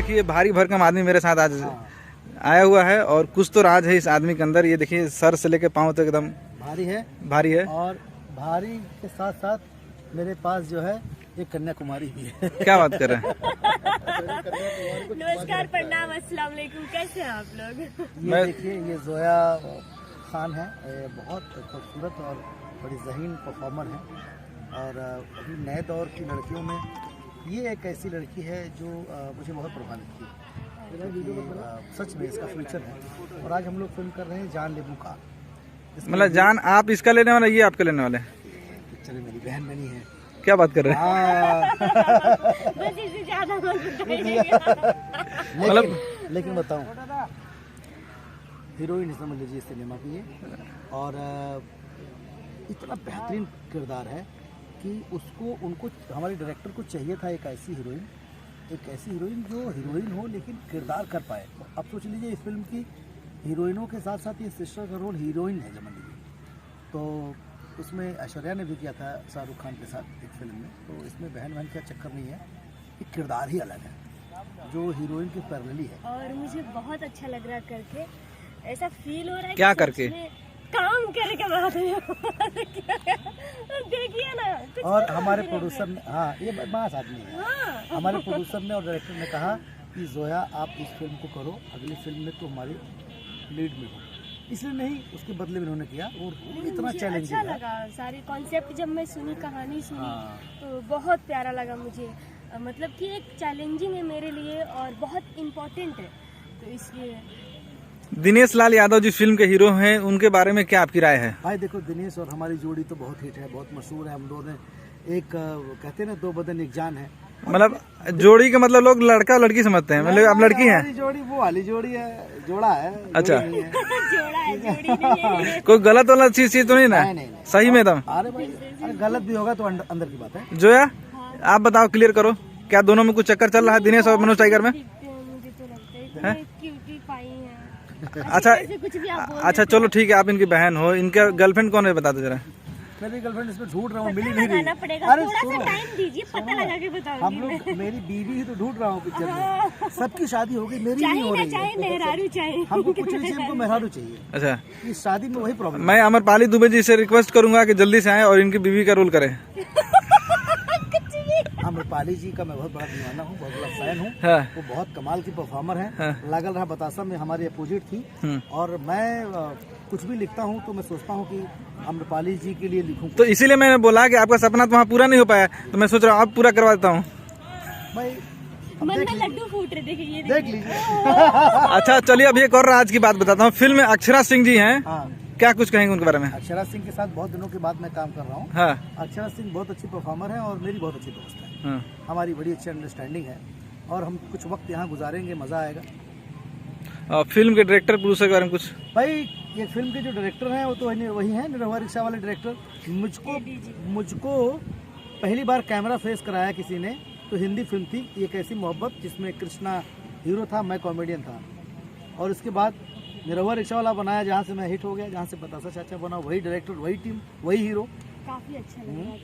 देखिए भारी भरकम आदमी मेरे साथ आज आया हुआ है और कुछ तो राज है इस आदमी के अंदर। ये देखिए सर से लेके पाँव तक एकदम भारी है और भारी के साथ साथ मेरे पास जो है एक कन्याकुमारी भी है। क्या बात कर रहे हैं? नमस्कार, प्रणाम, अस्सलाम वालेकुम, कैसे हैं आप लोग? ये देखिए ये जोया खान है, बहुत खूबसूरत और बड़ी ज़हीन परफॉर्मर है और अभी नए दौर की लड़कियों में ये एक ऐसी लड़की है जो मुझे बहुत प्रभावित की। सच में इसका फ्यूचर है और आज हम लोग फिल्म कर रहे हैं जान लेबू का। मतलब जान आप इसका लेने वाले, ये आपके लेने वाले? पिक्चर मेरी बहन बनी है। क्या बात कर रहे हैं? बस इससे ज्यादा मतलब लेकिन बताऊं, हीरोइन समझ लीजिए सिनेमा की है और इतना बेहतरीन किरदार है कि उनको हमारे डायरेक्टर को चाहिए था एक ऐसी हीरोइन जो हीरोइन हो लेकिन किरदार कर पाए। अब सोच लीजिए इस फिल्म की हीरोइनों के साथ साथ ये सिस्टर का रोल हीरोइन है समझ लीजिए। तो उसमें ऐश्वर्या ने भी किया था शाहरुख खान के साथ एक फिल्म में। तो इसमें बहन बहन का चक्कर नहीं है, एक किरदार ही अलग है जो हीरोइन की पैरेलली है। और मुझे बहुत अच्छा लग रहा करके, ऐसा फील हो रहा है। क्या करके? काम करके बात देखिए ना। और हमारे प्रोड्यूसर ने, हाँ ये बदमाश आदमी है, हमारे प्रोड्यूसर ने और डायरेक्टर ने कहा कि जोया आप इस फिल्म को करो, अगली फिल्म में तो हमारी लीड में हो। इसलिए नहीं, उसके बदले में उन्होंने किया और इतना चैलेंजिंग अच्छा लगा। सारी कॉन्सेप्ट जब मैं सुनी, कहानी सुनी तो बहुत प्यारा लगा मुझे। मतलब कि एक चैलेंजिंग है मेरे लिए और बहुत इम्पोर्टेंट है, तो इसलिए। दिनेश लाल यादव जिस फिल्म के हीरो हैं उनके बारे में क्या आपकी राय है? भाई देखो, दिनेश और हमारी जोड़ी तो बहुत हिट है, बहुत मशहूर है। हम लोगों ने एक कहते हैं ना, दो बदन एक जान है। मतलब जोड़ी का मतलब लोग लड़का लड़की समझते हैं, मतलब आप लड़की हैं? जोड़ी वो वाली जोड़ी है, जोड़ा है। अच्छा, जोड़ा है, जोड़ी नहीं है। कोई गलत वाला चीज तो नहीं ना? नहीं। सही में एकदम। अरे भाई, अरे गलत भी होगा तो अंदर की बात है। जोया आप बताओ, क्लियर करो, क्या दोनों में कुछ चक्कर चल रहा है दिनेश और मनोज टाइगर में? मुझे तो लगता है क्यूटी पाई है। अच्छा चलो ठीक है, आप इनकी बहन हो, इनका गर्लफ्रेंड कौन है बता दो जरा। मेरी गर्लफ्रेंड इसमें ढूंढ रहा हूँ, मिली नहीं रही। अरे थोड़ा सा टाइम दीजिए, पता लगा के बताऊंगी। हम लोग, मेरी बीवी ही तो ढूंढ रहा हूँ पिक्चर में। सबकी शादी हो गई, मेरी नहीं हो रही है। चाहे मेहरारू चाहिए, हमको कुछ नहीं चाहिए, हमको मेहरारू चाहिए। अच्छा, इस शादी में वही प्रॉब्लम। मैं अमरपाली दुबे जी से रिक्वेस्ट करूंगा कि जल्दी से आए और इनकी बीवी का रोल करें। अमरपाली जी का मैं बहुत बड़ा दीवाना हूँ, बहुत बड़ा फैन हूँ। हाँ। वो बहुत कमाल की परफॉर्मर है। लागल रहा बतासा में हमारी अपोजिट थी और मैं कुछ भी लिखता हूँ तो मैं सोचता हूँ कि अमरपाली जी के लिए लिखूं। तो इसीलिए मैंने बोला कि आपका सपना तो वहाँ पूरा नहीं हो पाया, तो मैं सोच रहा हूँ आप पूरा करवा देता हूँ। भाई मन में लड्डू फूट रहे, देखिए देख लीजिए। अच्छा चलिए, अभी एक और राज की बात बताता हूँ। फिल्म में अक्षरा सिंह जी हैं, क्या कुछ कहेंगे उनके बारे में? अक्षरा सिंह के साथ बहुत दिनों के बाद मैं काम कर रहा हूँ। हाँ। अक्षरा सिंह बहुत अच्छी परफॉर्मर है और मेरी बहुत अच्छी दोस्त है। हमारी बड़ी अच्छी अंडरस्टैंडिंग है और हम कुछ वक्त यहाँ गुजारेंगे, मजा आएगा। फिल्म के डायरेक्टर प्रोड्यूसर के बारे में कुछ? भाई ये फिल्म के जो डायरेक्टर हैं वो तो वही हैं, निरहुआ रिक्शा वाले डायरेक्टर। मुझको पहली बार कैमरा फेस कराया किसी ने तो हिंदी फिल्म थी एक ऐसी मोहब्बत, जिसमें कृष्णा हीरो था, मैं कॉमेडियन था। और उसके बाद निरहुआ रिक्शा वाला बनाया, जहाँ से मैं हिट हो गया, जहाँ से बतासा चाचा बना, वही डायरेक्टर, वही टीम, वही हीरो। काफी अच्छा लगा।